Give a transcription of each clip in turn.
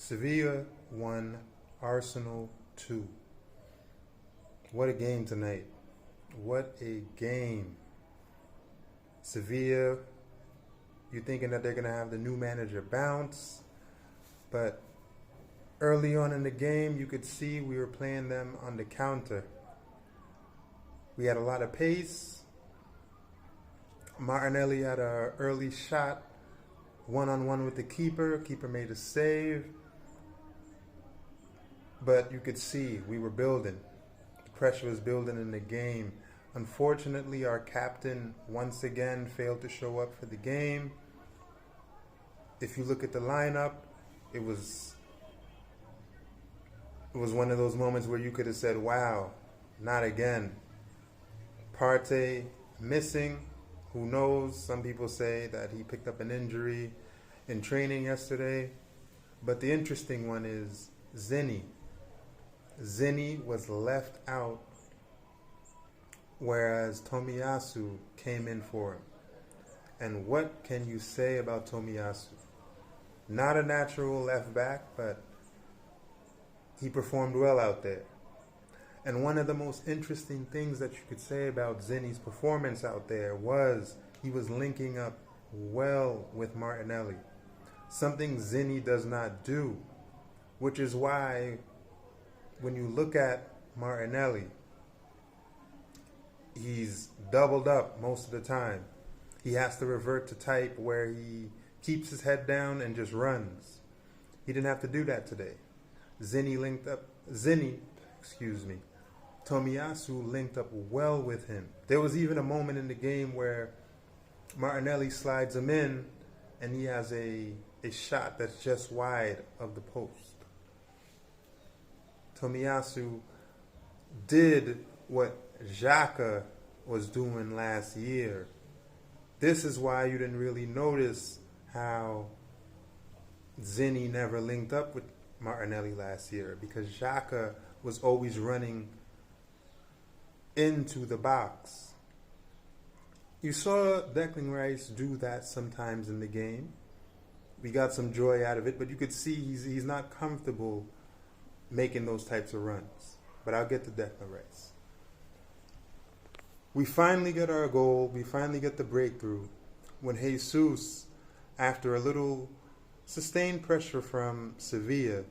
Sevilla 1, Arsenal 2. What a game tonight. What a game. Sevilla, you're thinking that they're going to have the new manager bounce, but early on in the game, you could see we were playing them on the counter. We had a lot of pace. Martinelli had an early shot, one-on-one with the keeper. Keeper made a save. But you could see we were building. The pressure was building in the game. Unfortunately, our captain once again failed to show up for the game. If you look at the lineup, it was one of those moments where you could have said, wow, not again. Partey missing. Who knows? Some people say that he picked up an injury in training yesterday. But the interesting one is Zinni. Zinni was left out, whereas Tomiyasu came in for him. And what can you say about Tomiyasu? Not a natural left back, but he performed well out there. And one of the most interesting things that you could say about Zinni's performance out there was he was linking up well with Martinelli. Something Zinni does not do, which is why when you look at Martinelli, he's doubled up most of the time. He has to revert to type where he keeps his head down and just runs. He didn't have to do that today. Tomiyasu linked up well with him. There was even a moment in the game where Martinelli slides him in and he has a shot that's just wide of the post. Tomiyasu did what Xhaka was doing last year. This is why you didn't really notice how Zinni never linked up with Martinelli last year, because Xhaka was always running into the box. You saw Declan Rice do that sometimes in the game. We got some joy out of it, but you could see he's not comfortable making those types of runs. But I'll get to Declan Rice. We finally get our goal. We finally get the breakthrough when Jesus, after a little sustained pressure from Sevilla,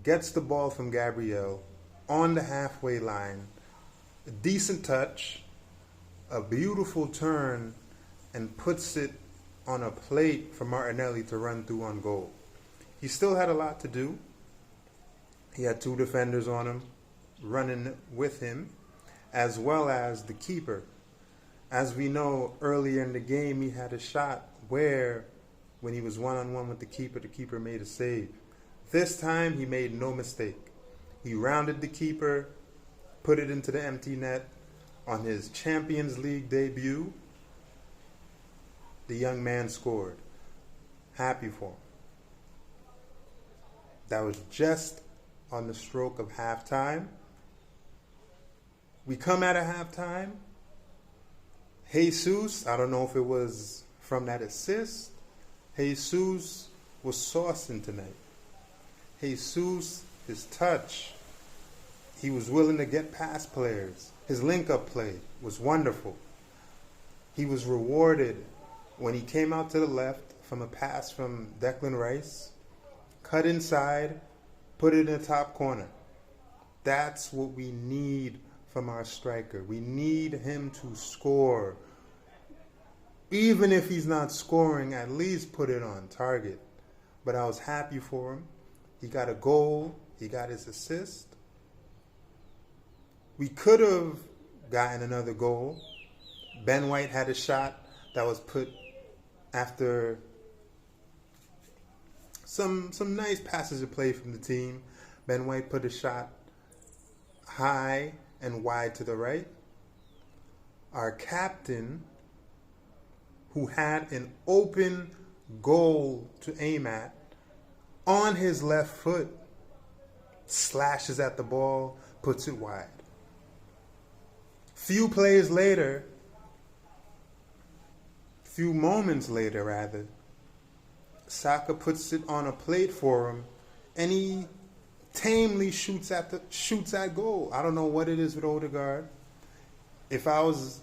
gets the ball from Gabriel on the halfway line. A decent touch, a beautiful turn, and puts it on a plate for Martinelli to run through on goal. He still had a lot to do. He had two defenders on him, running with him, as well as the keeper. As we know, earlier in the game, he had a shot where, when he was one-on-one with the keeper made a save. This time, he made no mistake. He rounded the keeper, put it into the empty net. On his Champions League debut, the young man scored. Happy for him. That was just on the stroke of halftime. We come out of halftime. Jesus, I don't know if it was from that assist, Jesus was saucing tonight. Jesus, his touch, he was willing to get past players. His link-up play was wonderful. He was rewarded when he came out to the left from a pass from Declan Rice, cut inside, put it in the top corner. That's what we need from our striker. We need him to score. Even if he's not scoring, at least put it on target. But I was happy for him. He got a goal. He got his assist. We could have gotten another goal. Ben White had a shot that was put after some nice passes of play from the team. Ben White put a shot high and wide to the right. Our captain, who had an open goal to aim at, on his left foot, slashes at the ball, puts it wide. Few moments later, Saka puts it on a plate for him, and he tamely shoots at goal. I don't know what it is with Odegaard. If I was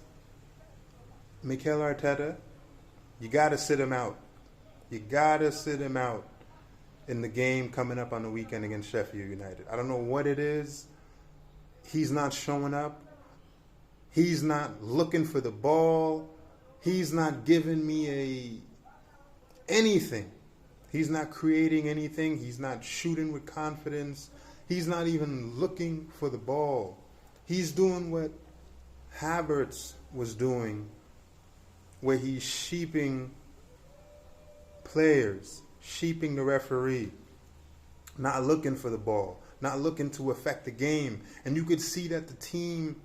Mikel Arteta, you got to sit him out. You got to sit him out in the game coming up on the weekend against Sheffield United. I don't know what it is. He's not showing up. He's not looking for the ball. He's not giving me anything. He's not creating anything. He's not shooting with confidence. He's not even looking for the ball. He's doing what Havertz was doing, where he's sheeping players, sheeping the referee, not looking for the ball, not looking to affect the game. And you could see that the team,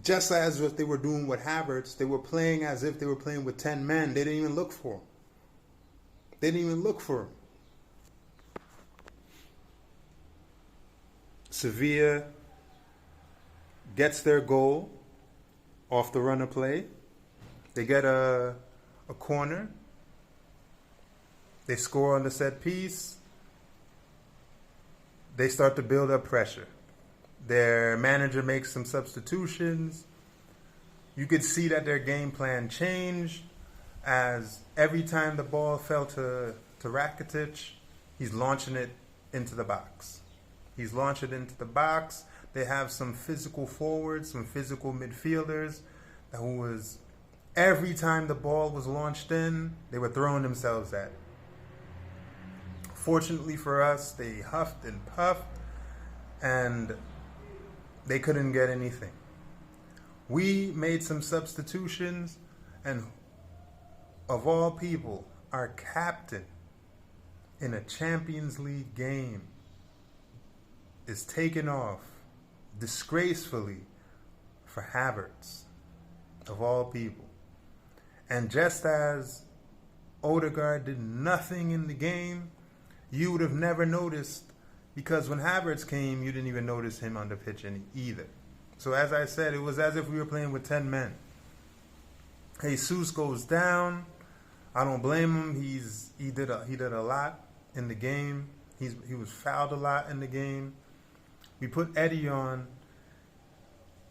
just as what they were doing with Havertz, they were playing as if they were playing with 10 men. They didn't even look for him. They didn't even look for him. Sevilla gets their goal off the run of play. They get a corner. They score on the set piece. They start to build up pressure. Their manager makes some substitutions. You could see that their game plan changed, as every time the ball fell to Rakitic, he's launching it into the box. He's launching it into the box. They have some physical forwards, some physical midfielders who was, every time the ball was launched in, they were throwing themselves at it. Fortunately for us, they huffed and puffed, and they couldn't get anything. We made some substitutions, and of all people, our captain in a Champions League game is taken off disgracefully for Havertz, of all people. And just as Odegaard did nothing in the game, you would have never noticed, because when Havertz came, you didn't even notice him on the pitch either. So as I said, it was as if we were playing with 10 men. Jesus goes down. I don't blame him. He did a lot in the game. He was fouled a lot in the game. We put Eddie on.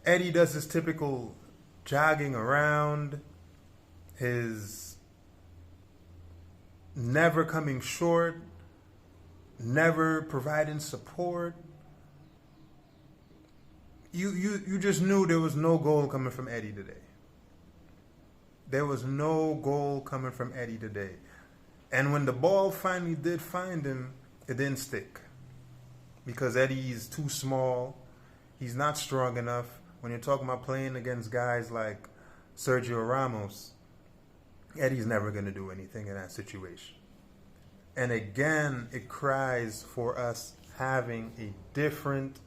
Eddie does his typical jogging around, his never coming short, never providing support. You just knew there was no goal coming from Eddie today. There was no goal coming from Eddie today. And when the ball finally did find him, it didn't stick. Because Eddie's too small. He's not strong enough. When you're talking about playing against guys like Sergio Ramos, Eddie's never going to do anything in that situation. And again, it cries for us having a different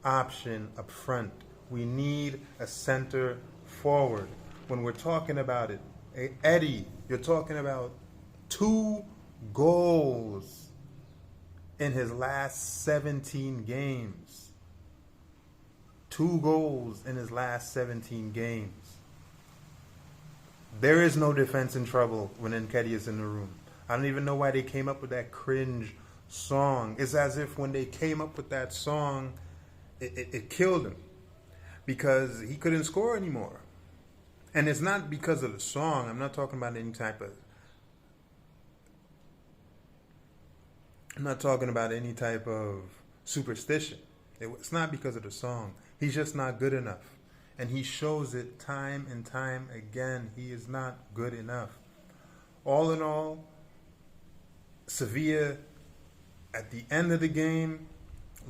option up front. We need a center forward. When we're talking about it, Eddie, you're talking about 2 goals in his last 17 games. 2 goals in his last 17 games. There is no defense in trouble when Nketiah is in the room. I don't even know why they came up with that cringe song. It's as if when they came up with that song, it killed him, because he couldn't score anymore. And it's not because of the song. I'm not talking about any type of... I'm not talking about any type of superstition. It's not because of the song. He's just not good enough. And he shows it time and time again. He is not good enough. All in all, Sevilla, at the end of the game,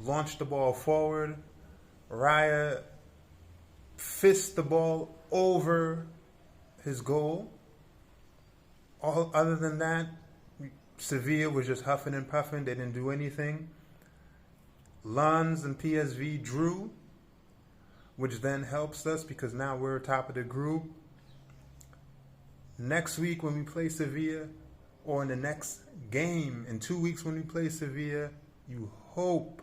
launched the ball forward. Raya fisted the ball over his goal. Other than that, Sevilla was just huffing and puffing. They didn't do anything. Lens and PSV drew, which then helps us because now we're top of the group. Next week when we play Sevilla, or in the next game, in 2 weeks when we play Sevilla, you hope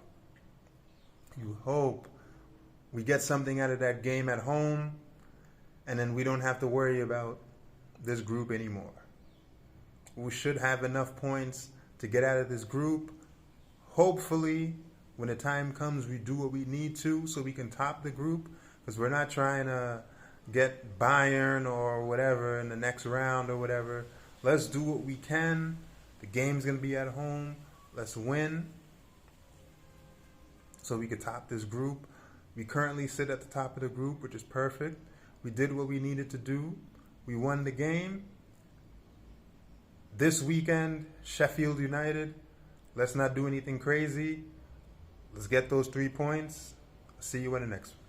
we get something out of that game at home, and then we don't have to worry about this group anymore. We should have enough points to get out of this group. Hopefully, when the time comes, we do what we need to so we can top the group, because we're not trying to get Bayern or whatever in the next round or whatever. Let's do what we can. The game's going to be at home. Let's win so we can top this group. We currently sit at the top of the group, which is perfect. We did what we needed to do. We won the game. This weekend, Sheffield United. Let's not do anything crazy. Let's get those 3 points. See you in the next one.